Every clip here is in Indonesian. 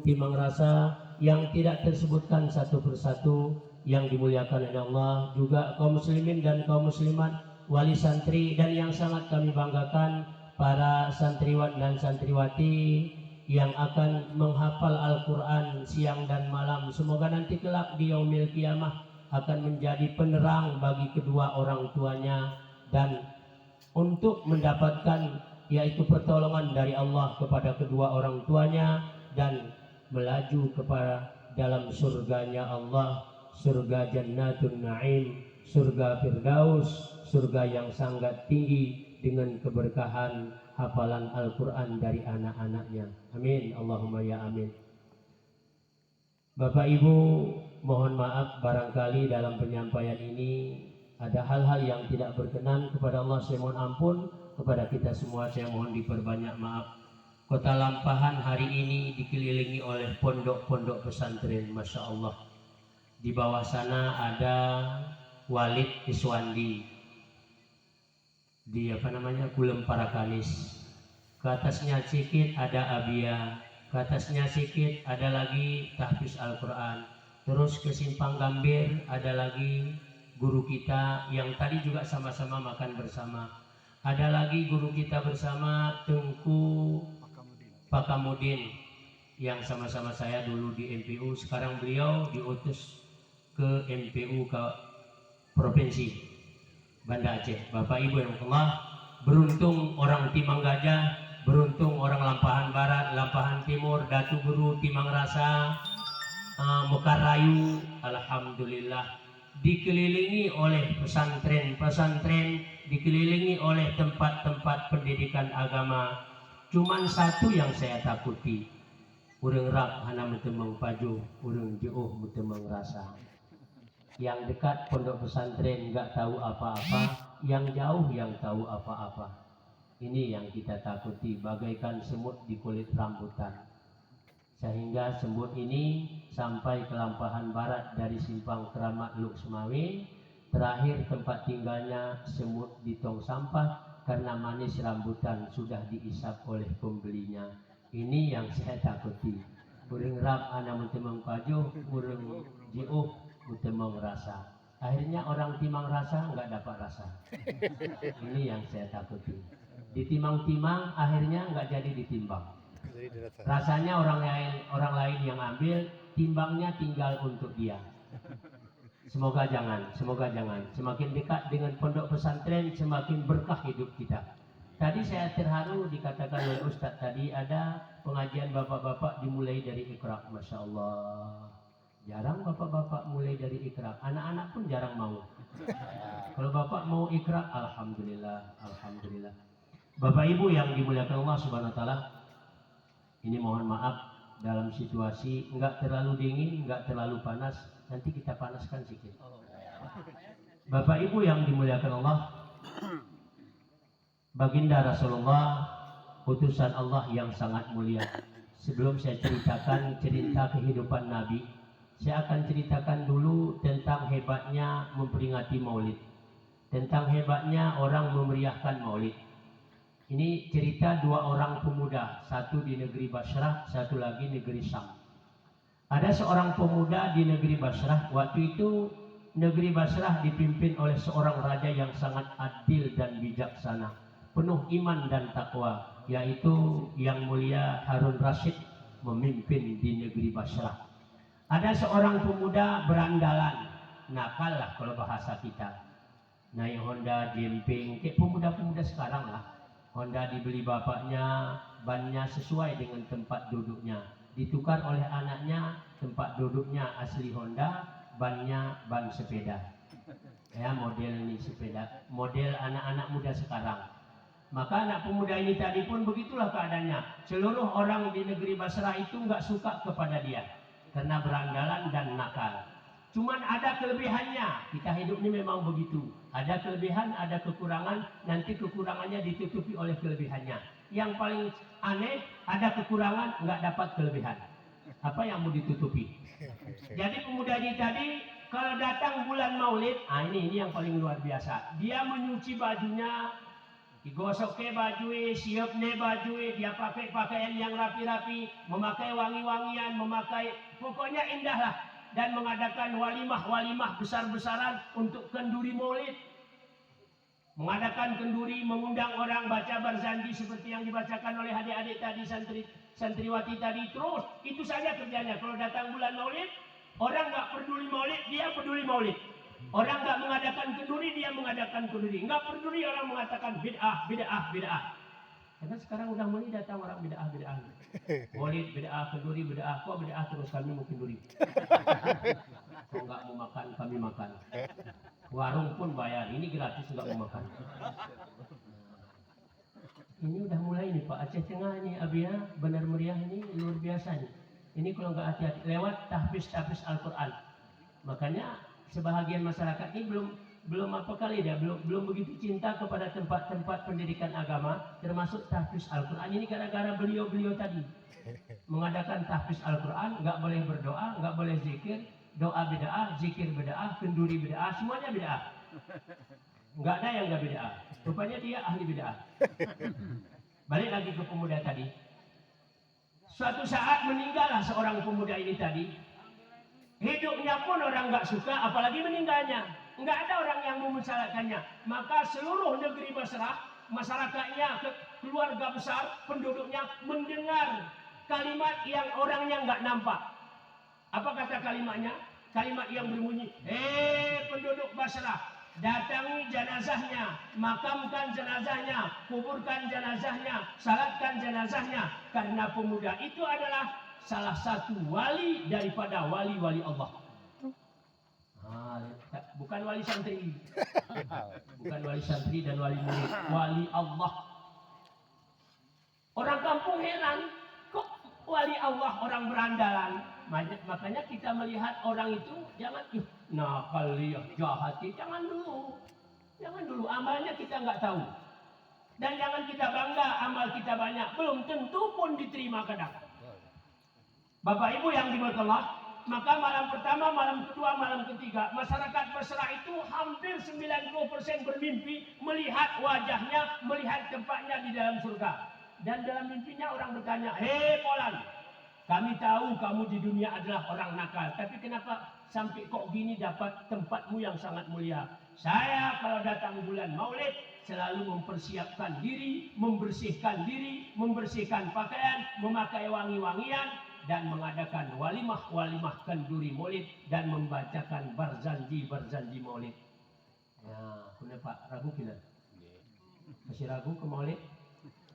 timang rasa yang tidak tersebutkan satu persatu yang dimuliakan oleh Allah, juga kaum muslimin dan kaum muslimat, wali santri, dan yang sangat kami banggakan para santriwan dan santriwati yang akan menghafal Al-Quran siang dan malam. Semoga nanti kelak di yaumil kiamah akan menjadi penerang bagi kedua orang tuanya, dan untuk mendapatkan yaitu pertolongan dari Allah kepada kedua orang tuanya, dan melaju kepada dalam surganya Allah, surga Jannatun Naim, surga Firdaus, surga yang sangat tinggi dengan keberkahan hafalan Al-Quran dari anak-anaknya. Amin, Allahumma ya amin. Bapak Ibu, mohon maaf barangkali dalam penyampaian ini ada hal-hal yang tidak berkenan kepada Allah. Saya mohon ampun. Kepada kita semua saya mohon diperbanyak maaf. Kota Lampahan hari ini dikelilingi oleh pondok-pondok pesantren, Masya Allah. Di bawah sana ada Walid Iswandi di Gulem Parakanis. Ke atasnya sedikit ada Abia, ke atasnya sedikit ada lagi tahfiz Al-Quran. Terus ke Simpang Gambir ada lagi guru kita yang tadi juga sama-sama makan bersama. Ada lagi guru kita bersama Tengku Pakamudin yang sama-sama saya dulu di MPU, sekarang beliau diutus ke MPU ke Provinsi Banda Aceh. Bapak Ibu yang Allah, beruntung orang Timang Gajah, beruntung orang Lampahan Barat, Lampahan Timur, Datu Guru, Timang Rasa, Mekarayu, alhamdulillah dikelilingi oleh pesantren-pesantren, dikelilingi oleh tempat-tempat pendidikan agama. Cuman satu yang saya takuti, urang rap hana mutemeng paju, urang jeuh mutemeng rasa. Yang dekat pondok pesantren nggak tahu apa-apa, yang jauh yang tahu apa-apa. Ini yang kita takuti, bagaikan semut di kulit rambutan. Sehingga semut ini sampai ke Lampahan Barat dari Simpang Keramat Luk Semawi, terakhir tempat tinggalnya semut di tong sampah karena manis rambutan sudah diisap oleh pembelinya. Ini yang saya takuti. Urang rap ana mutemeng pajuh, urang jeuh mutemeng rasa. Akhirnya orang Timang Rasa nggak dapat rasa. Ini yang saya takuti. Ditimang-timang akhirnya nggak jadi ditimbang. Rasanya orang lain yang ambil, timbangnya tinggal untuk dia. Semoga jangan. Semakin dekat dengan pondok pesantren, semakin berkah hidup kita. Tadi saya terharu dikatakan oleh Ustadz tadi ada pengajian bapak-bapak dimulai dari Iqra. Masya Allah. Jarang bapak-bapak mulai dari Iqra. Anak-anak pun jarang mau. Kalau bapak mau Iqra, alhamdulillah, alhamdulillah. Bapak Ibu yang dimuliakan Allah Subhanahu Wa Taala, ini mohon maaf dalam situasi nggak terlalu dingin, nggak terlalu panas. Nanti kita panaskan sedikit. Bapak Ibu yang dimuliakan Allah, Baginda Rasulullah, utusan Allah yang sangat mulia. Sebelum saya ceritakan cerita kehidupan Nabi, saya akan ceritakan dulu tentang hebatnya memperingati Maulid, tentang hebatnya orang memeriahkan Maulid. Ini cerita dua orang pemuda, satu di negeri Basrah, satu lagi negeri Syam. Ada seorang pemuda di negeri Basrah. Waktu itu negeri Basrah dipimpin oleh seorang raja yang sangat adil dan bijaksana, penuh iman dan takwa, yaitu yang mulia Harun Rasyid memimpin di negeri Basrah. Ada seorang pemuda berandalan, nakal lah kalau bahasa kita, naik Honda jemping, kayak pemuda-pemuda sekarang lah. Honda dibeli bapaknya, bannya sesuai dengan tempat duduknya, ditukar oleh anaknya, tempat duduknya asli Honda, bannya ban sepeda. Ya, model ini sepeda, model anak-anak muda sekarang. Maka anak pemuda ini tadi pun begitulah keadaannya. Seluruh orang di negeri Basrah itu nggak suka kepada dia karena berandalan dan nakal. Cuman ada kelebihannya. Kita hidup ini memang begitu. Ada kelebihan, ada kekurangan. Nanti kekurangannya ditutupi oleh kelebihannya. Yang paling aneh, ada kekurangan, nggak dapat kelebihan. Apa yang mau ditutupi? Jadi pemuda ini tadi, kalau datang bulan Maulid, ini yang paling luar biasa. Dia menyuci bajunya, Digosok ke baju, siap ne baju, dia pakai pakaian yang rapi-rapi, memakai wangi-wangian, memakai pokoknya indah lah, dan mengadakan walimah besar-besaran untuk kenduri maulid. Mengadakan kenduri, mengundang orang baca barzanji seperti yang dibacakan oleh adik-adik tadi, santriwati tadi. Terus itu saja kerjanya. Kalau datang bulan maulid, orang nggak peduli maulid, dia peduli maulid. Orang nggak mengadakan kenduri, dia mengadakan kenduri. Nggak peduli orang mengatakan bid'ah. Karena sekarang udah mulai datang orang bid'ah. Maulid bid'ah, kenduri bid'ah. Kok bid'ah terus kami mau kenduri? Kalau nggak mau makan, kami makan. Warung pun bayar, ini gratis nggak mau makan. Ini udah mulai nih Pak, Aceh Tengah nih Abia, benar meriah ini luar biasa nih. Ini kalau nggak hati-hati lewat tahfiz Al-Quran. Makanya sebahagian masyarakat ini belum apa kali dia belum begitu cinta kepada tempat-tempat pendidikan agama, termasuk tahfiz Al-Quran. Ini gara-gara beliau tadi mengadakan tahfiz Al-Quran, nggak boleh berdoa, nggak boleh zikir. Doa bid'ah, zikir bid'ah, kenduri bid'ah, semuanya bid'ah. Nggak ada yang nggak bid'ah. Rupanya dia ahli bid'ah. Balik lagi ke pemuda tadi. Suatu saat meninggallah seorang pemuda ini tadi. Hidupnya pun orang nggak suka, apalagi meninggalnya. Nggak ada orang yang memensalahkannya. Maka seluruh negeri Basrah, masyarakatnya, keluarga besar, penduduknya mendengar kalimat yang orangnya nggak nampak. Apa kata kalimatnya? Kalimat yang berbunyi, penduduk Basrah, datangi jenazahnya, makamkan jenazahnya, kuburkan jenazahnya, salatkan jenazahnya. Karena pemuda itu adalah salah satu wali daripada wali-wali Allah. Bukan wali santri. Bukan wali santri dan wali murid. Wali Allah. Orang kampung heran, kok wali Allah orang berandalan? Makanya kita melihat orang itu jangan nakal ya, jahat, jangan dulu amalnya kita nggak tahu, dan jangan kita bangga amal kita banyak, belum tentu pun diterima kadang. Bapak Ibu yang dimuliakan Allah, maka malam pertama, malam kedua, malam ketiga, masyarakat Basrah itu hampir 90% bermimpi melihat wajahnya, melihat tempatnya di dalam surga. Dan dalam mimpinya orang bertanya, Polan, kami tahu kamu di dunia adalah orang nakal, tapi kenapa sampai kok gini dapat tempatmu yang sangat mulia? Saya kalau datang bulan Maulid selalu mempersiapkan diri, membersihkan pakaian, memakai wangi-wangian, dan mengadakan walimah kenduri Maulid dan membacakan barzanji Maulid. Ya, kenapa ragu kita? Masih ragu ke Maulid?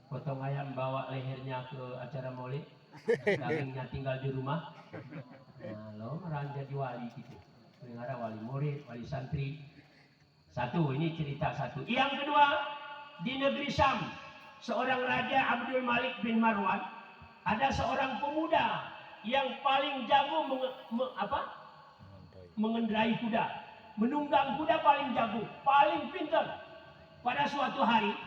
Potong ayam bawa lehernya ke acara Maulid? Dagingnya tinggal di rumah. Nah, lo merang jadi wali gitu. Ada wali murid, wali santri. Satu, ini cerita satu. Yang kedua, di negeri Syam, seorang raja Abdul Malik bin Marwan, ada seorang pemuda yang paling jago mengendarai kuda, menunggang kuda paling jago, paling pintar. Pada suatu hari,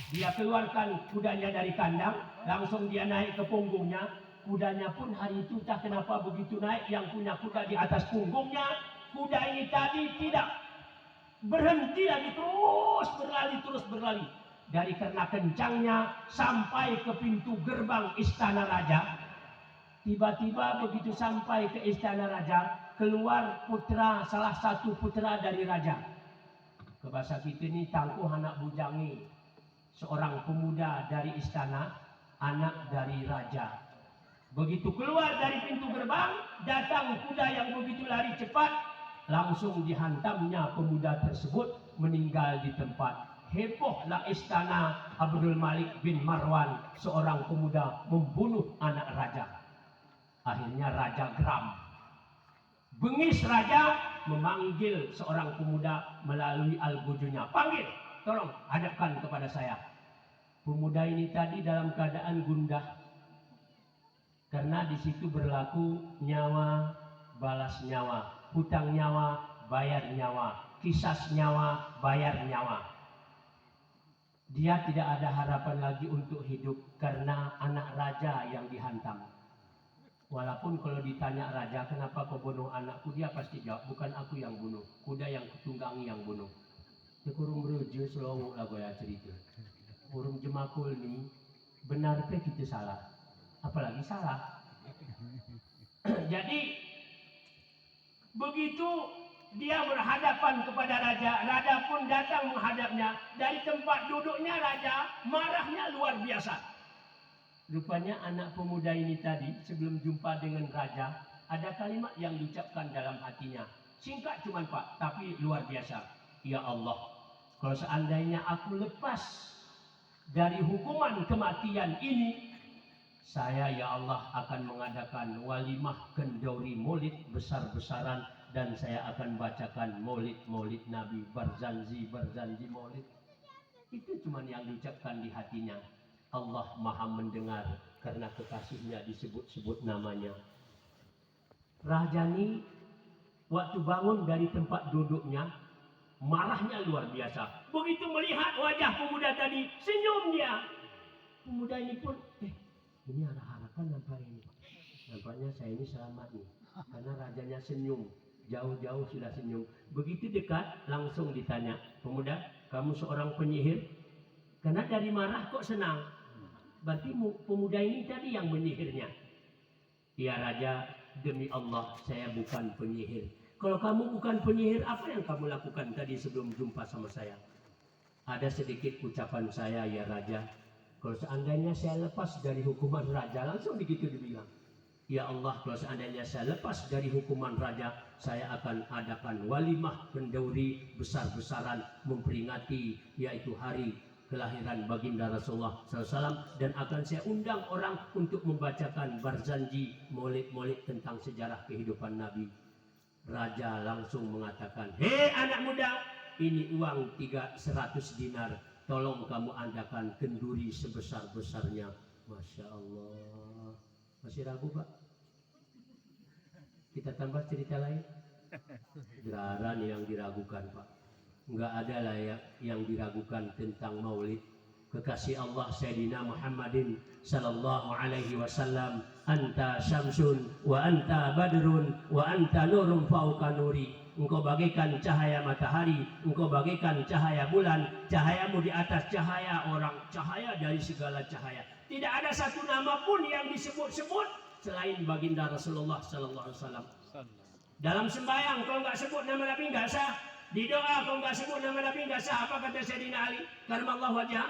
dia keluarkan kudanya dari kandang, langsung dia naik ke punggungnya. Kudanya pun hari itu tak kenapa begitu naik, yang punya kuda di atas punggungnya. Kuda ini tadi tidak berhenti lagi, terus berlari. Dari karena kencangnya sampai ke pintu gerbang istana raja. Tiba-tiba begitu sampai ke istana raja, keluar salah satu putra dari raja. Ke bahasa kita ini tangkuh anak bujangi. Seorang pemuda dari istana, anak dari raja. Begitu keluar dari pintu gerbang, datang kuda yang begitu lari cepat, langsung dihantamnya pemuda tersebut, meninggal di tempat. Hebohlah istana Abdul Malik bin Marwan, seorang pemuda membunuh anak raja. Akhirnya raja geram. Bengis raja memanggil seorang pemuda melalui al-gujunya. Panggil, tolong hadapkan kepada saya. Pemuda ini tadi dalam keadaan gundah. Karena di situ berlaku nyawa balas nyawa, hutang nyawa bayar nyawa, kisas nyawa bayar nyawa. Dia tidak ada harapan lagi untuk hidup karena anak raja yang dihantam. Walaupun kalau ditanya raja, kenapa kau bunuh anakku, dia pasti jawab, bukan aku yang bunuh, kuda yang kutunggangi yang bunuh. Dia kurung merujuk selawuk lah gue cerita. Urung jemakul nih, benar ke kita salah, apalagi salah. Jadi begitu dia berhadapan kepada raja, raja pun datang menghadapnya. Dari tempat duduknya raja marahnya luar biasa. Rupanya anak pemuda ini tadi sebelum jumpa dengan raja, ada kalimat yang diucapkan dalam hatinya. Singkat cuman Pak, tapi luar biasa. Ya Allah, kalau seandainya aku lepas dari hukuman kematian ini, saya ya Allah akan mengadakan walimah kenduri maulid besar-besaran, dan saya akan bacakan maulid Nabi, berzanji maulid. Itu cuma yang diucapkan di hatinya. Allah maha mendengar karena kekasihnya disebut-sebut namanya. Raja ini waktu bangun dari tempat duduknya, marahnya luar biasa. Begitu melihat wajah pemuda tadi, senyum dia. Pemuda ini pun, ini ada harapan nampaknya ini. Nampaknya saya ini selamat nih, karena rajanya senyum. Jauh-jauh sudah senyum. Begitu dekat langsung ditanya, pemuda, kamu seorang penyihir? Karena dari marah kok senang. Berarti pemuda ini tadi yang menyihirnya. Ya raja, demi Allah saya bukan penyihir. Kalau kamu bukan penyihir, apa yang kamu lakukan tadi sebelum jumpa sama saya? Ada sedikit ucapan saya ya raja. Kalau seandainya saya lepas dari hukuman raja, langsung begitu dibilang. Ya Allah, kalau seandainya saya lepas dari hukuman raja, saya akan adakan walimah kenduri besar-besaran memperingati yaitu hari kelahiran baginda Rasulullah SAW, dan akan saya undang orang untuk membacakan berzanji maulid tentang sejarah kehidupan Nabi. Raja langsung mengatakan, hei anak muda, ini uang 100 dinar, tolong kamu adakan kenduri sebesar-besarnya. Masya Allah. Masih ragu Pak? Kita tambah cerita lain? Geraran yang diragukan Pak. Enggak ada lah yang diragukan tentang maulid. Kekasih Allah Sayyidina Muhammadin sallallahu alaihi wasallam, anta syamsun wa anta badrun wa anta nurun fauqa nuri. Engkau bagaikan cahaya matahari, engkau bagaikan cahaya bulan, cahayamu di atas cahaya orang, cahaya dari segala cahaya. Tidak ada satu nama pun yang disebut-sebut selain baginda Rasulullah sallallahu alaihi wasallam. Dalam sembahyang kalau nggak sebut nama Nabi nggak sah. Di doa kalau nggak sebut nama Nabi nggak sah. Apa kata Sayyidina Ali? Karramallahu wajhah.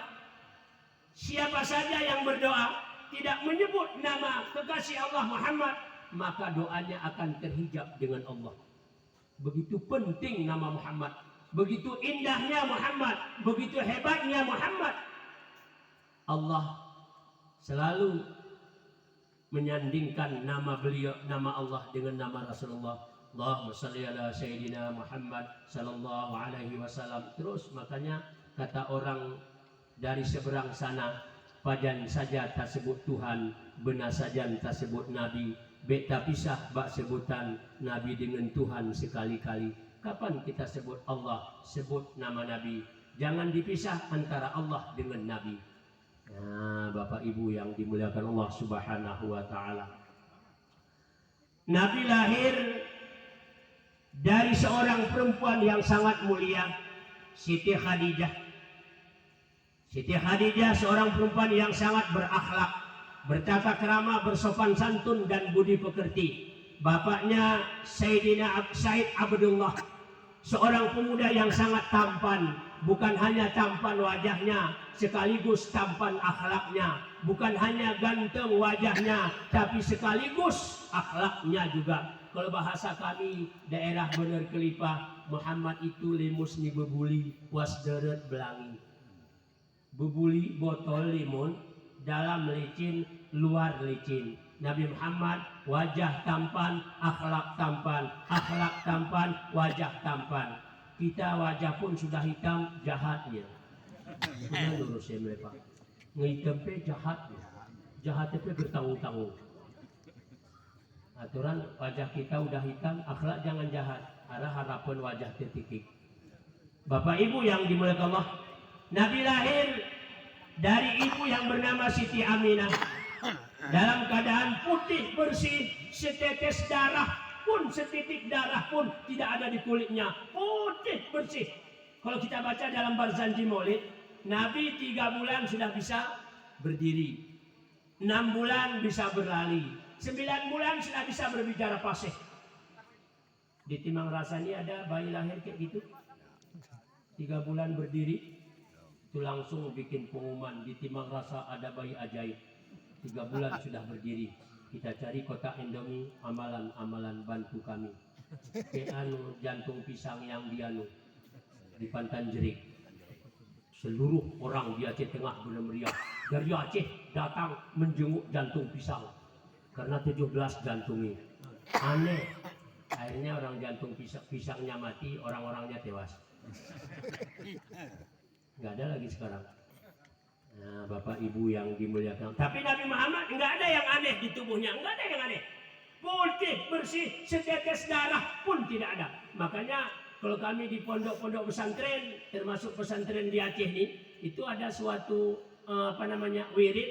Siapa saja yang berdoa tidak menyebut nama kekasih Allah Muhammad, maka doanya akan terhijab dengan Allah. Begitu penting nama Muhammad, begitu indahnya Muhammad, begitu hebatnya Muhammad. Allah selalu menyandingkan nama beliau, nama Allah dengan nama Rasulullah. Allahumma salli ala Sayyidina Muhammad sallallahu alaihi wasallam. Terus makanya kata orang dari seberang sana, pajan saja tak sebut Tuhan, benar saja tak sebut Nabi. Beta pisah bak sebutan Nabi dengan Tuhan sekali-kali. Kapan kita sebut Allah, sebut nama Nabi. Jangan dipisah antara Allah dengan Nabi. Nah, Bapak Ibu yang dimuliakan Allah Subhanahu wa taala. Nabi lahir dari seorang perempuan yang sangat mulia, Siti Khadijah. Siti Khadijah seorang perempuan yang sangat berakhlak, bertata krama, bersopan santun dan budi pekerti. Bapaknya Sayyidina Said Abdullah, seorang pemuda yang sangat tampan. Bukan hanya tampan wajahnya, sekaligus tampan akhlaknya. Bukan hanya ganteng wajahnya, tapi sekaligus akhlaknya juga. Kalau bahasa kami daerah Bener Kelipah, Muhammad itu limus ni bebuli, wasderet belangi. Bebuli botol limun, dalam licin, luar licin. Nabi Muhammad wajah tampan, akhlak tampan, wajah tampan. Kita wajah pun sudah hitam, jahatnya. Sudah lurus ya mereka. Ngitem pe jahatnya. Jahatnya pe bertanggung-tanggung. Aturan wajah kita udah hitam, akhlak jangan jahat. Ada harapan wajah titik. Bapak Ibu yang dimuliakan Allah, Nabi lahir dari ibu yang bernama Siti Aminah. Dalam keadaan putih bersih, setetes darah pun, setitik darah pun tidak ada di kulitnya, putih bersih. Kalau kita baca dalam berzanji maulid, Nabi 3 bulan sudah bisa berdiri, 6 bulan bisa berlari, 9 bulan sudah bisa berbicara fasih. Di Timang Rasani ada bayi lahir kayak gitu, 3 bulan berdiri, itu langsung bikin pengumuman di Timang Rasa ada bayi ajaib, 3 bulan sudah berdiri. Kita cari kotak Indomie, amalan bantu kami. Anu jantung pisang yang dianu di Pantan Jerik. Seluruh orang di Aceh Tengah benar meriah. Dari Aceh datang menjenguk jantung pisang karena 17 jantungnya. Aneh. Akhirnya orang jantung pisangnya mati, orang-orangnya tewas. Nggak ada lagi sekarang. Nah, Bapak Ibu yang dimuliakan. Tapi Nabi Muhammad nggak ada yang aneh di tubuhnya, nggak ada yang aneh. Putih, bersih, setetes darah pun tidak ada. Makanya kalau kami di pondok-pondok pesantren, termasuk pesantren di Aceh ini, itu ada suatu wirid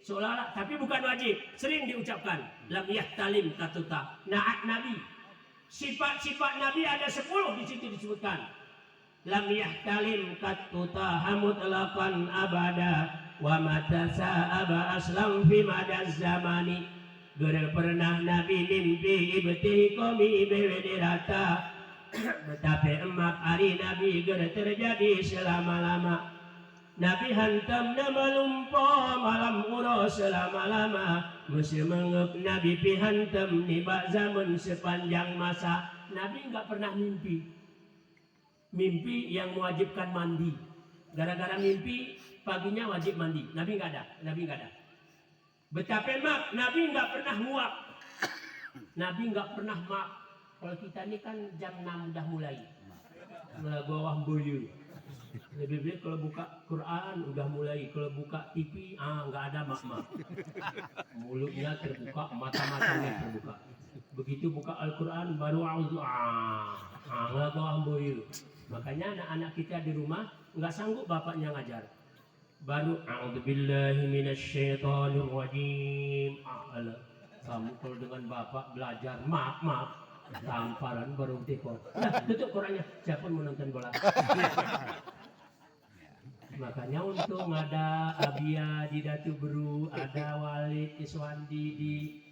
seolah-olah, tapi bukan wajib, sering diucapkan lam yahtalim katuta, naat Nabi. Sifat-sifat Nabi ada 10 di situ disebutkan. Lam yahtalim katuta hamut lakan abada wa matasa aba aslam fi madaz zamani. Gere pernah Nabi mimpi ibti komi bewedirata. Betapa emak hari Nabi gere terjadi selama-lama. Nabi hantam nama lumpo malam uros selama-lama. Mesti mengep Nabi pihantam nibak zaman sepanjang masa. Nabi enggak pernah mimpi. Mimpi yang mewajibkan mandi. Gara-gara mimpi paginya wajib mandi. Nabi enggak ada. Betapa emak Nabi enggak pernah muak. Nabi enggak pernah mak. Kalau kita ini kan jam 6 udah mulai. Bawah boyu. Lebih baik kalau buka Quran udah mulai, kalau buka TV nggak ada mak-mak. Mulutnya terbuka, mata-matanya terbuka. Begitu buka Al-Quran baru auzu nggak bawah boyu. Makanya anak-anak kita di rumah nggak sanggup bapaknya ngajar. Baru a'udzubillahi minasyaitonirrajim. Kamu kalau dengan bapak belajar maaf. Tamparan baru teko. Nah, tutup Qurannya. Siapa menonton bola? Makanya untung ada Abia di Datu Beru, ada Walid Iswandi di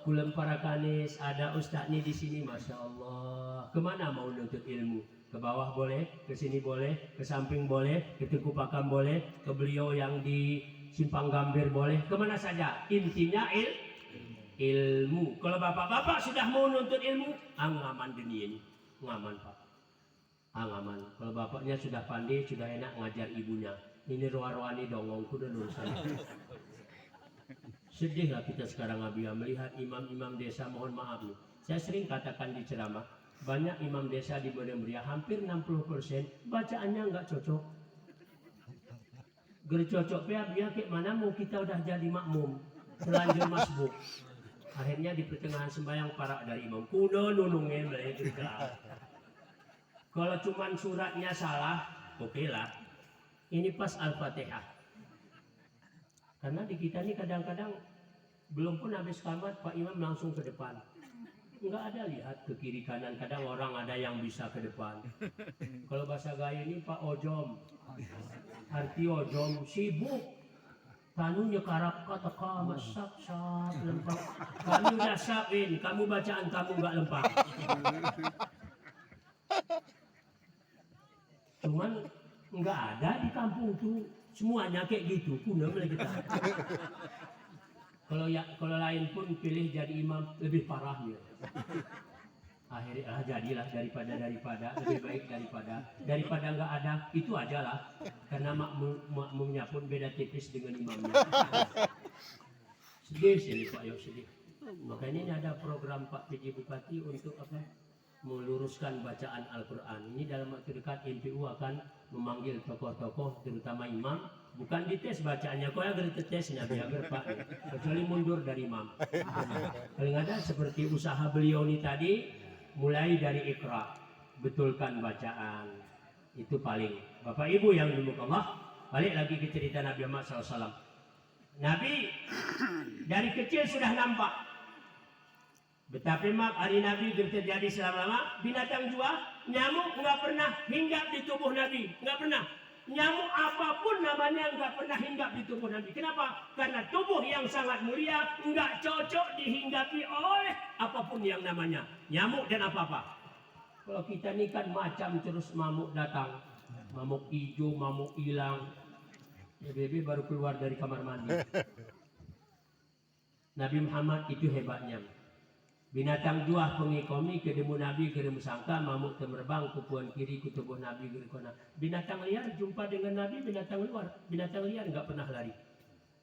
Kulem Parakanis, ada Ustadz di sini, masya Allah. Kemana mau nuntut ilmu? Ke bawah boleh, ke sini boleh, ke samping boleh, ke Tugu Pakam boleh, ke beliau yang di Simpang Gambir boleh, kemana saja. Intinya ilmu. Kalau bapak-bapak sudah mau nuntut ilmu, ngaman dunia ini, ngaman pak, ngaman. Kalau bapaknya sudah pandai, sudah enak ngajar ibunya. Ini roa-roani dongongku dan urusan. Sedihlah kita sekarang Abia melihat imam-imam desa, mohon maaf nih. Saya sering katakan di ceramah, banyak imam desa di Medan hampir 60% bacaannya nggak cocok. Gercocok Abia kayak mana mau kita udah jadi makmum, selanjut masbuk. Akhirnya di pertengahan sembahyang para dari imam kuno nunungin mereka. Kalau cuman suratnya salah, oke lah. Ini pas Al-Fatihah. Karena di kita ini kadang-kadang belum pun habis kamat Pak Imam langsung ke depan. Enggak ada lihat ke kiri kanan. Kadang orang ada yang bisa ke depan. Kalau bahasa Gayo ini Pak Ojom. Arti Ojom sibuk. Kanunya karap kata kamu sak lempang. Kamu udah sapin, kamu bacaan kamu nggak lempang. Cuman nggak ada di kampung tuh semuanya kayak gitu. Kuno kita. Kalau lain pun pilih jadi imam lebih parahnya. Akhirnya jadilah daripada lebih baik daripada nggak ada, itu aja lah. Karena makmumnya pun beda tipis dengan imamnya. Sedih sih Pak Yo, sedih. Makanya ini ada program Pak PJ Bupati untuk apa? Meluruskan bacaan Al-Quran. Ini dalam waktu dekat MPU akan memanggil tokoh-tokoh terutama imam, bukan dites bacaannya, kok ya tesnya biar Pak, kecuali mundur dari imam. Paling ada seperti usaha beliau ini tadi. Mulai dari Iqra, betulkan bacaan, itu paling. Bapak Ibu yang dimurkai Allah, balik lagi ke cerita Nabi Muhammad SAW. Nabi dari kecil sudah nampak betapa mak hari Nabi terjadi selama-lama. Binatang jua, nyamuk nggak pernah hinggap di tubuh Nabi, nggak pernah. Nyamuk apapun namanya nggak pernah hinggap di tubuh Nabi. Kenapa? Karena tubuh yang sangat mulia nggak cocok dihinggapi oleh apapun yang namanya nyamuk dan apa-apa. Kalau kita ini kan macam terus mamuk datang, mamuk hijau, mamuk hilang. Ya bebe baru keluar dari kamar mandi. Nabi Muhammad itu hebatnya. Binatang juah pengikomi kedemu Nabi kedemu sangka mamuk temerbang kupuan kiri ku tubuh Nabi kiri kona. Binatang liar jumpa dengan Nabi, binatang liar nggak pernah lari.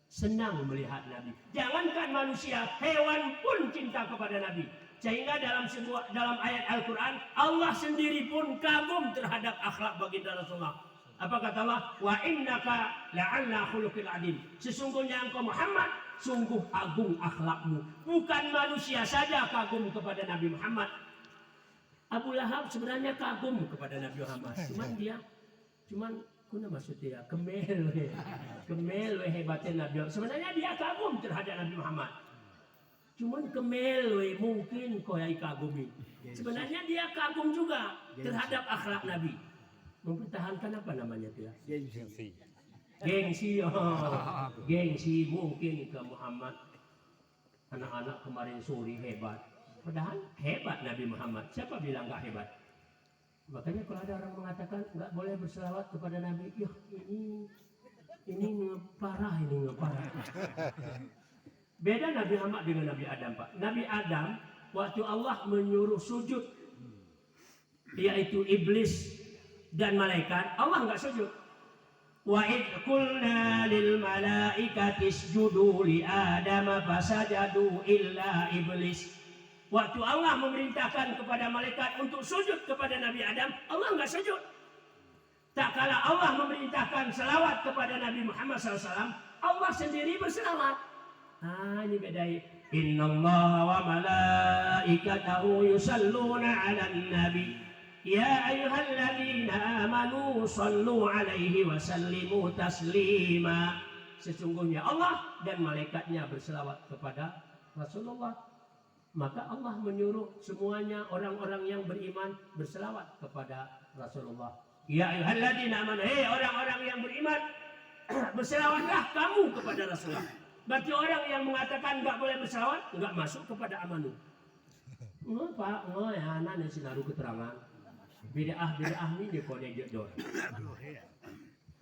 Senang melihat Nabi. Jangankan manusia, hewan pun cinta kepada Nabi. Sehingga dalam ayat Al-Quran Allah sendiri pun kagum terhadap akhlak baginda Rasulullah. Apa kata Allah? Wa innaka la'alla khuluqil adim. Sesungguhnya engkau Muhammad sungguh agung akhlakmu. Bukan manusia saja kagum kepada Nabi Muhammad. Abu Lahab sebenarnya kagum kepada Nabi Muhammad. Cuman kuna maksudnya kemel hebatnya Nabi. Sebenarnya dia kagum terhadap Nabi Muhammad. Cuman kemel mungkin kau yang kagumi. Sebenarnya dia kagum juga terhadap akhlak Nabi. Mempertahankan apa namanya dia? Gengsi. Gengsi mungkin ke Muhammad. Anak-anak kemarin sore hebat. Padahal hebat Nabi Muhammad. Siapa bilang nggak hebat? Makanya kalau ada orang mengatakan nggak boleh berselawat kepada Nabi, ya ini ngeparah. Beda Nabi Muhammad dengan Nabi Adam, Pak. Nabi Adam waktu Allah menyuruh sujud, yaitu iblis dan malaikat, Allah nggak sujud. Wa id qulna lil malaikati isjudu li Adam fasajadu illa iblis. Waktu Allah memerintahkan kepada malaikat untuk sujud kepada Nabi Adam, Allah nggak sujud. Tak kala Allah memerintahkan selawat kepada Nabi Muhammad SAW, Allah sendiri berselawat. Ini bedai. Innallaha wa malaikatahu yusalluna 'alan nabi. Ya ayyuhalladzina amanu sallu 'alaihi wa sallimu taslima. Sesungguhnya Allah dan malaikatnya berselawat kepada Rasulullah. Maka Allah menyuruh semuanya orang-orang yang beriman berselawat kepada Rasulullah. Ya ayyuhalladzina amanu, hei orang-orang yang beriman, berselawatlah kamu kepada Rasulullah. Berarti orang yang mengatakan enggak boleh berselawat, enggak masuk kepada amanu. Pak, ya anak sinaru keterangan. Bid'ah ini kode jedor.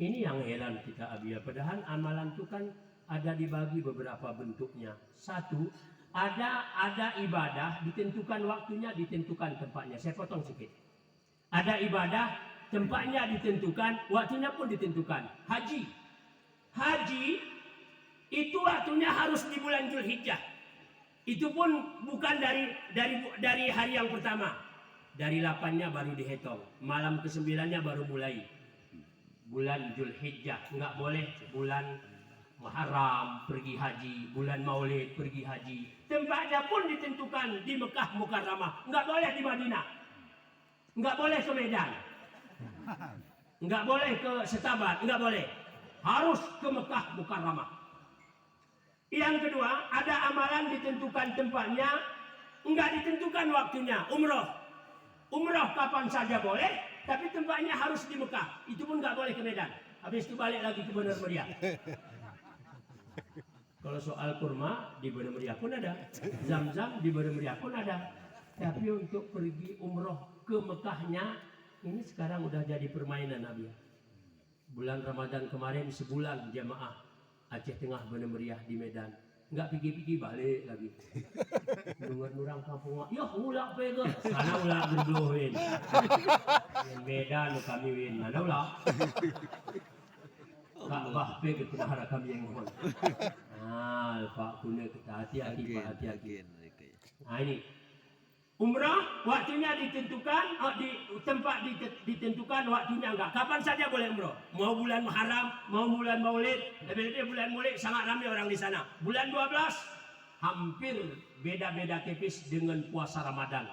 Ini yang heran kita Abia. Padahal amalan itu kan ada dibagi beberapa bentuknya. Satu, ada ibadah ditentukan waktunya, ditentukan tempatnya. Saya potong sedikit. Ada ibadah tempatnya ditentukan, waktunya pun ditentukan. Haji itu waktunya harus di bulan Zulhijjah. Itu pun bukan dari hari yang pertama. Dari 8-nya baru dihitung. Malam ke-9-nya baru mulai. Bulan Zulhijjah. Enggak boleh bulan Muharram pergi haji, bulan Maulid pergi haji. Tempatnya pun ditentukan di Mekah Mukarramah. Enggak boleh di Madinah. Enggak boleh ke Medan. Enggak boleh ke Setabat, enggak boleh. Harus ke Mekah Mukarramah. Yang kedua, ada amalan ditentukan tempatnya, enggak ditentukan waktunya. Umroh kapan saja boleh, tapi tempatnya harus di Mekah. Itu pun enggak boleh ke Medan. Habis itu balik lagi ke Benar Meriah. Kalau soal kurma di Benar Meriah pun ada, Zam-Zam di Benar Meriah pun ada. Tapi untuk pergi umroh ke Mekahnya, ini sekarang udah jadi permainan Nabi. Bulan Ramadan kemarin sebulan jamaah Aceh Tengah Benar Meriah di Medan. Enggak pergi-pergi balik lagi. Nurang kampung, ya ulak pega. Sana ulak berdohin. Medan kami win, mana ulak? Ka'bah pega kenara kami yang mohon. Pak Kuna kita hati-hati, Pak hati-hati. Nah ini. Umrah waktunya ditentukan, di tempat ditentukan, waktunya enggak. Kapan saja boleh umrah. Mau bulan Muharram, mau bulan Maulid. Lebih-lebih bulan Maulid sangat ramai orang di sana. Bulan 12 hampir beda-beda tipis dengan puasa Ramadan.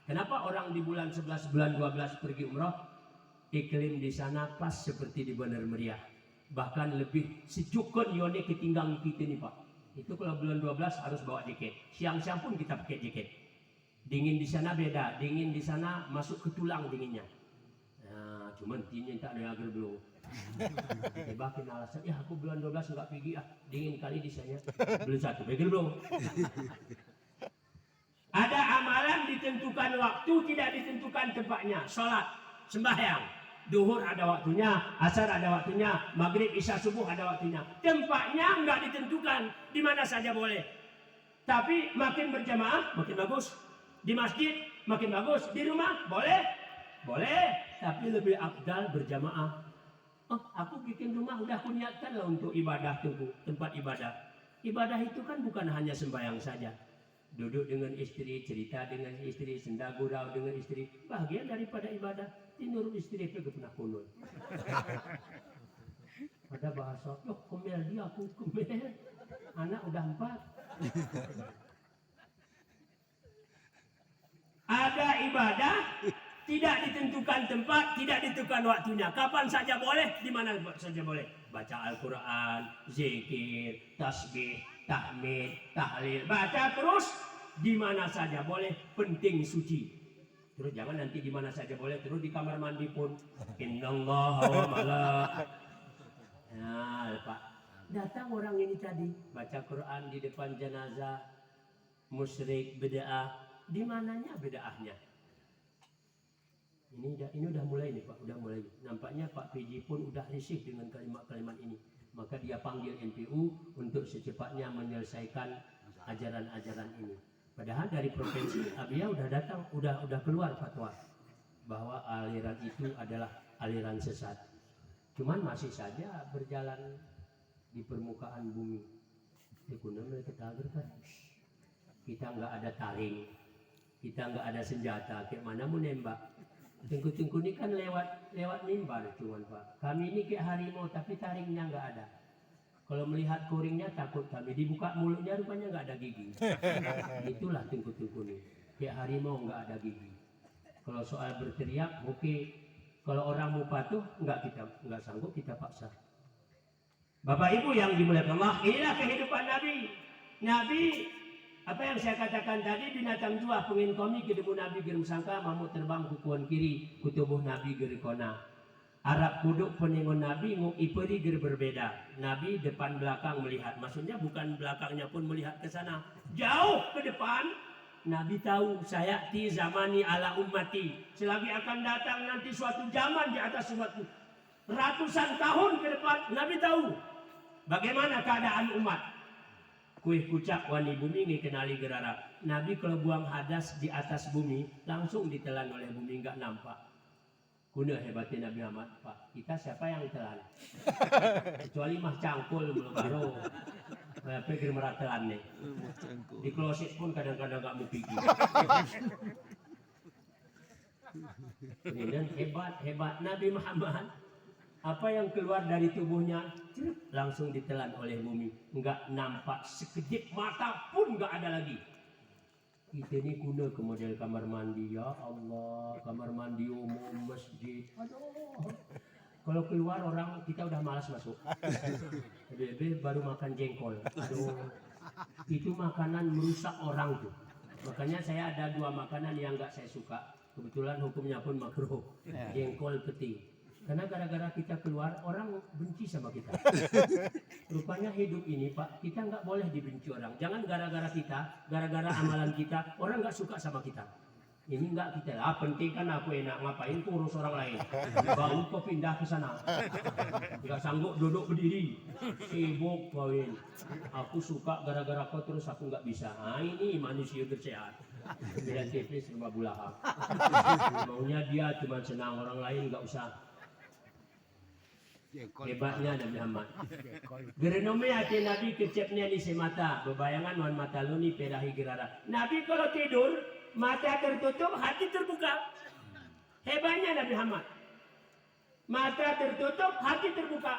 Kenapa orang di bulan 11, bulan 12 pergi umrah? Iklim di sana pas seperti di Benar Meriah. Bahkan lebih sejukun yone ketinggang kita nih Pak. Itu kalau bulan 12 harus bawa jaket. Siang-siang pun kita pakai jaket. Dingin di sana beda, dingin di sana masuk ke tulang dinginnya. Nah, cuman dinnya tak ada agar belum. Bakin alasan, ya aku bulan 12 nggak pergi dingin kali di sana. Belum satu, begil belum. Ada amalan ditentukan waktu, tidak ditentukan tempatnya. Sholat, sembahyang, duhur ada waktunya, asar ada waktunya, maghrib, isya, subuh ada waktunya. Tempatnya nggak ditentukan, di mana saja boleh. Tapi makin berjamaah, makin bagus. Di masjid, makin bagus. Di rumah, boleh? Boleh. Tapi lebih afdal berjamaah. Oh, aku bikin rumah, udah aku niatkan lah untuk ibadah tunggu, tempat ibadah. Ibadah itu kan bukan hanya sembahyang saja. Duduk dengan istri, cerita dengan istri, senda gurau dengan istri. Bahagian daripada ibadah. Tinur istri itu pernah kunul. Ada bahasa, oh kemel dia, aku kemel. Anak udah 4. Ada ibadah, tidak ditentukan tempat, tidak ditentukan waktunya. Kapan saja boleh, di mana saja boleh. Baca Al-Quran, zikir, tasbih, tahmid, tahlil. Baca terus, di mana saja boleh, penting suci. Terus jangan nanti di mana saja boleh, terus di kamar mandi pun. Innallaha wa malaikatahu. Nah, Pak. Datang orang ini tadi, baca Quran di depan jenazah, musyrik, bid'ah. Di mananya bid'ahnya? Ini udah mulai nih Pak, udah mulai. Nampaknya Pak PJ pun udah risih dengan kalimat-kalimat ini. Maka dia panggil NPU untuk secepatnya menyelesaikan ajaran-ajaran ini. Padahal dari provinsi Abia udah datang, udah keluar fatwa bahwa aliran itu adalah aliran sesat. Cuman masih saja berjalan di permukaan bumi. Kita nggak ada taring, kita nggak ada senjata, kayak mana mau nembak? Tengku-tengku ini kan lewat mimbar cuman Pak. Kami ini kayak harimau tapi taringnya nggak ada. Kalau melihat kuringnya takut kami, dibuka mulutnya rupanya nggak ada gigi. Itulah tengku-tengku ini, kayak harimau nggak ada gigi. Kalau soal berteriak, oke. Kalau orang mau patuh, nggak sanggup kita paksa. Bapak Ibu yang dimuliakan Allah, inilah kehidupan Nabi. Nabi, apa yang saya katakan tadi, binatang jua pengin komi kedemu Nabi gerim sangka, mamut terbang kukuan kiri, kutubuh Nabi geri kona. Arab kuduk peningon Nabi nguk iperi geri berbeda. Nabi depan belakang melihat, maksudnya bukan belakangnya pun melihat ke sana, jauh ke depan. Nabi tahu saya ti zamani ala ummati. Selagi akan datang nanti suatu zaman di atas umatku. Ratusan tahun ke depan Nabi tahu bagaimana keadaan umat. Kuih kucak wani bumi ngi kenali gerara. Nabi kalau buang hadas di atas bumi langsung ditelan oleh bumi, nggak nampak. Kuna hebatnya Nabi Muhammad, Pak. Kita siapa yang telan? Kecuali mah cangkul belum baru. Pikir meratelan nih. Di kloset pun kadang-kadang gak mau pergi. Kemudian hebat Nabi Muhammad. Apa yang keluar dari tubuhnya langsung ditelan oleh bumi. Enggak nampak sekedip mata pun enggak ada lagi. Kita ini guna ke model kamar mandi, ya Allah. Kamar mandi umum, masjid. Aduh. Kalau keluar orang kita udah malas masuk. Bebe baru makan jengkol. Aduh, itu makanan merusak orang tuh. Makanya saya ada 2 makanan yang nggak saya suka. Kebetulan hukumnya pun makruh. Jengkol, peti. Karena gara-gara kita keluar orang benci sama kita. Rupanya hidup ini Pak, kita nggak boleh dibenci orang. Jangan gara-gara kita, gara-gara amalan kita, orang nggak suka sama kita. Ini enggak kita, penting kan aku enak ngapain kurus orang lain. Baru kau pindah ke sana. Enggak sanggup duduk berdiri. Sibuk kawin. Aku suka gara-gara kau terus aku enggak bisa. Nah ini manusia bersehat. Bila TV serba bulaha. Maunya dia cuma senang, orang lain enggak usah. Hebatnya Nabi Muhammad. Gerenome hati Nabi kecepnya di semata. Bebayangan wan mata luni perahi gerara. Nabi kalau tidur mata tertutup, hati terbuka. Hebatnya Nabi Muhammad. Mata tertutup, hati terbuka.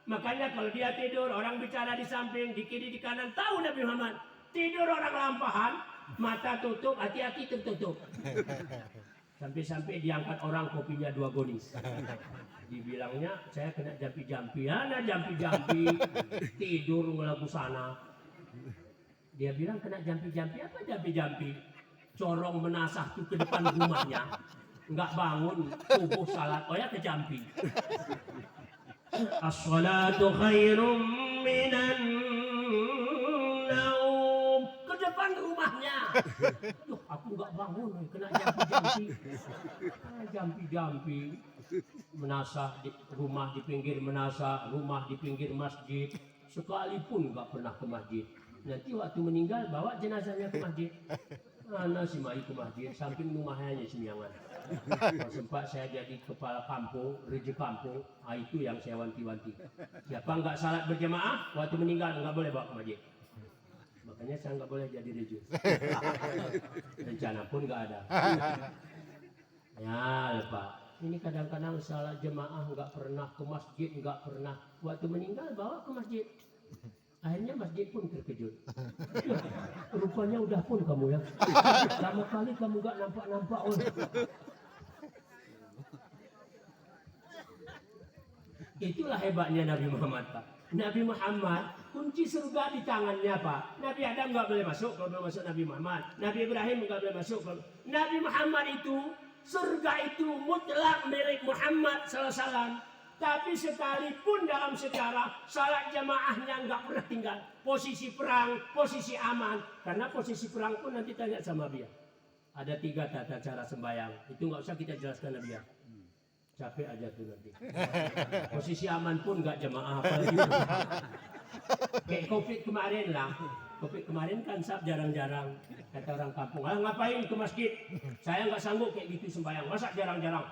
Makanya kalau dia tidur, orang bicara di samping, di kiri, di kanan, tahu Nabi Muhammad. Tidur orang lampahan, mata tutup, hati-hati tertutup. Sampai-sampai diangkat orang kopinya 2 gonis. Dibilangnya, saya kena jampi-jampi. Ya, nah jampi-jampi, tidur ngelagu sana. Dia bilang kena jampi-jampi, apa jampi-jampi? Corong menasah tuh ke depan rumahnya, nggak bangun, tubuh salat, oh ya kejampi. As-salatu khairum minan naum. Ke depan rumahnya. Aduh, aku nggak bangun, kena jampi-jampi. Jampi-jampi. Menasah di rumah di pinggir menasah, rumah di pinggir masjid. Sekalipun nggak pernah ke masjid. Nanti waktu meninggal bawa jenazahnya ke masjid. Mana si Mai ke masjid, samping rumahnya sembiangan. Kalau sempat saya jadi kepala kampung, reja kampung, itu yang saya wanti-wanti. Siapa nggak salat berjamaah, waktu meninggal nggak boleh bawa ke masjid. Makanya saya nggak boleh jadi reja. Rencana pun nggak ada. Ya, Pak. Ini kadang-kadang salat jemaah nggak pernah ke masjid, nggak pernah. Waktu meninggal bawa ke masjid. Akhirnya masjid pun terkejut. Rupanya udah pun kamu ya. Lama kali kamu gak nampak-nampak. Oh. Itulah hebatnya Nabi Muhammad, Pak. Nabi Muhammad kunci surga di tangannya, Pak. Nabi Adam nggak boleh masuk kalau belum masuk Nabi Muhammad. Nabi Ibrahim nggak boleh masuk kalau Nabi Muhammad itu surga itu mutlak milik Muhammad SAW. Tapi sekalipun dalam sejarah salat jamaahnya nggak pernah tinggal. Posisi perang, posisi aman. Karena posisi perang pun nanti tanya sama dia. Ada 3 tata cara sembahyang. Itu nggak usah kita jelaskan Nabi ya. Capek aja tuh nanti. Posisi aman pun nggak jamaah. Apalagi kayak Covid kemarin lah. Covid kemarin kan jarang-jarang. Kata orang kampung, ngapain ke masjid? Saya nggak sanggup kayak gitu sembahyang. Masa jarang-jarang?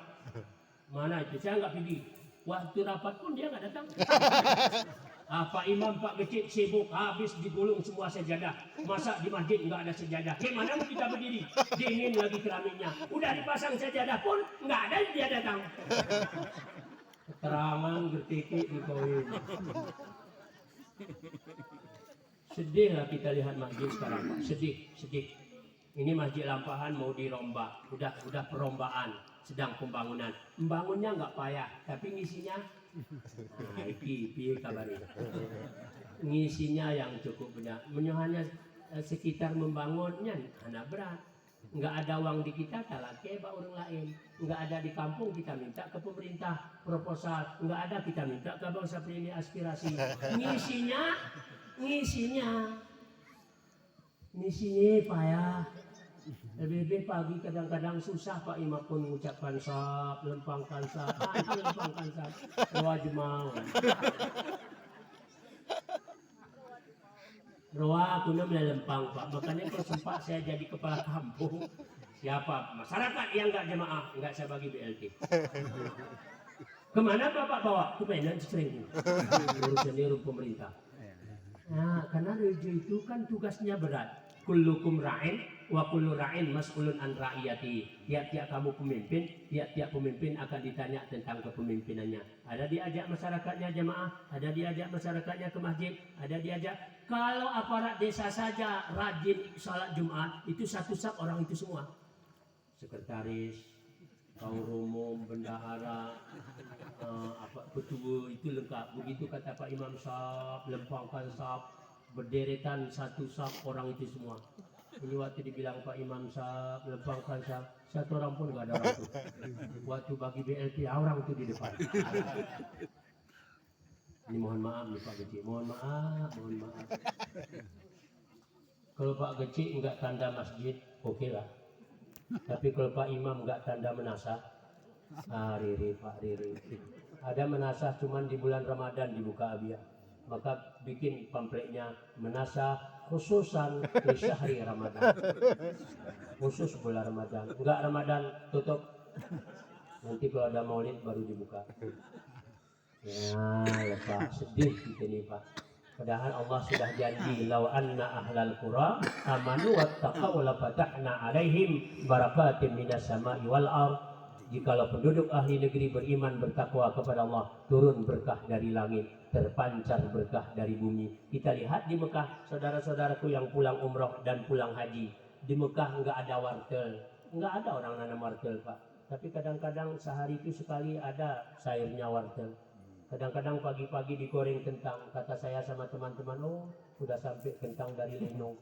Mana itu? Saya nggak pergi. Waktu rapat pun dia nggak datang. Pak Imam, Pak Kecil sibuk, habis digulung semua sejadah. Masa di masjid nggak ada sejadah? Gimana mau kita berdiri? Dingin lagi keramiknya. Udah dipasang sejadah pun nggak ada dia datang. Keterangan gertiki di koin. Sedih lah kita lihat masjid sekarang, Pak. Sedih. Ini masjid Lampahan mau dirombak. Udah perlombaan. Sedang pembangunan. Membangunnya nggak payah, tapi ngisinya piye kabarnya. Ngisinya yang cukup banyak. Menyohannya sekitar membangunnya anak berat. Nggak ada uang di kita, talake pak orang lain. Nggak ada di kampung, kita minta ke pemerintah proposal. Nggak ada, kita minta ke bangsa pilih aspirasi. Ngisinya payah. Lebih pagi kadang-kadang susah Pak Imam pun mengucapkan sab, lempangkan sab, lempangkan sab, wajmau. Roa aku namanya lempang Pak, makanya kalau sempat saya jadi kepala kampung, siapa masyarakat yang nggak jemaah, nggak saya bagi BLT. Kemana Bapak bawa? Ke Medan sering urusan pemerintah. Nah, karena rejo itu kan tugasnya berat. Kullukum ra'in wa kullu ra'in mas'ulun an ra'iyati. Tiap-tiap kamu pemimpin, tiap-tiap pemimpin akan ditanya tentang kepemimpinannya. Ada diajak masyarakatnya jemaah, ada diajak masyarakatnya ke masjid, ada diajak. Kalau aparat desa saja rajin salat Jumat, itu satu sab orang itu semua. Sekretaris, kaum umum, bendahara, ketua itu lengkap. Begitu kata Pak Imam sab, lempangkan sab. Berderetan satu sab orang itu semua. Ini waktu dibilang Pak Imam sab, lempangkan sab, satu orang pun nggak ada orang itu. Waktu bagi BLT orang itu di depan. Ini mohon maaf nih Pak Geci, mohon maaf. Kalau Pak Geci nggak tanda masjid, oke lah. Tapi kalau Pak Imam nggak tanda menasah, Riri. Ada menasah cuman di bulan Ramadan dibuka abia. Maka bikin pamfletnya menasah khususan di syahri Ramadan. Khusus bulan Ramadan. Enggak Ramadan tutup. Nanti kalau ada maulid baru dibuka. Ya Pak, sedih kita nih Pak. Padahal Allah sudah janji, "Lau anna ahlal qura amanu wattaqau la fatahna 'alaihim barakatim minas sama'i wal ardh." Jikalau penduduk ahli negeri beriman bertakwa kepada Allah, turun berkah dari langit, terpancar berkah dari bumi. Kita lihat di Mekah, saudara-saudaraku yang pulang umroh dan pulang haji. Di Mekah nggak ada wartel, nggak ada orang nanam wartel Pak. Tapi kadang-kadang sehari itu sekali ada sayurnya wartel. Kadang-kadang pagi-pagi digoreng kentang. Kata saya sama teman-teman, oh sudah sampai kentang dari Lenong.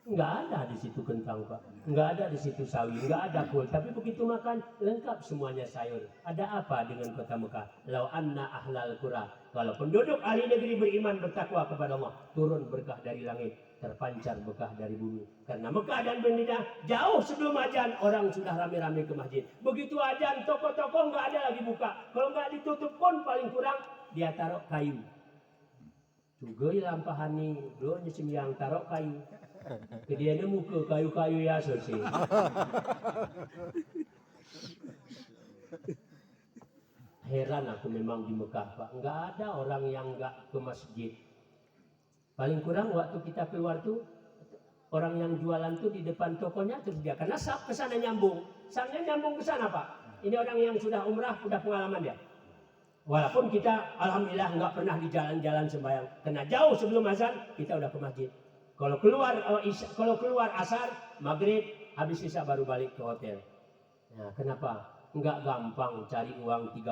Nggak ada di situ kentang, Pak. Nggak ada di situ sawi, nggak ada kol. Tapi begitu makan, lengkap semuanya sayur. Ada apa dengan kota Mekah? Lau anna ahlal qura. Kalau penduduk ahli negeri beriman bertakwa kepada Allah, turun berkah dari langit, terpancar berkah dari bumi. Karena Mekah dan Madinah jauh sebelum azan orang sudah rame-rame ke masjid. Begitu azan, toko-toko nggak ada lagi buka. Kalau nggak ditutup pun paling kurang dia taruh kayu. Juga lampahani, do yang taruh kayu. Kediannya muka kayu-kayu ya selesai. Heran aku memang di Mekah, Pak. Nggak ada orang yang nggak ke masjid. Paling kurang waktu kita keluar tuh orang yang jualan tuh di depan tokonya terus dia karena sap ke sana nyambung. Sapnya nyambung ke sana, Pak. Ini orang yang sudah umrah, sudah pengalaman dia. Walaupun kita alhamdulillah nggak pernah di jalan-jalan sembahyang. Karena jauh sebelum azan kita udah ke masjid. Kalau keluar asar, maghrib, habis isya baru balik ke hotel. Nah, kenapa? Enggak gampang cari uang 30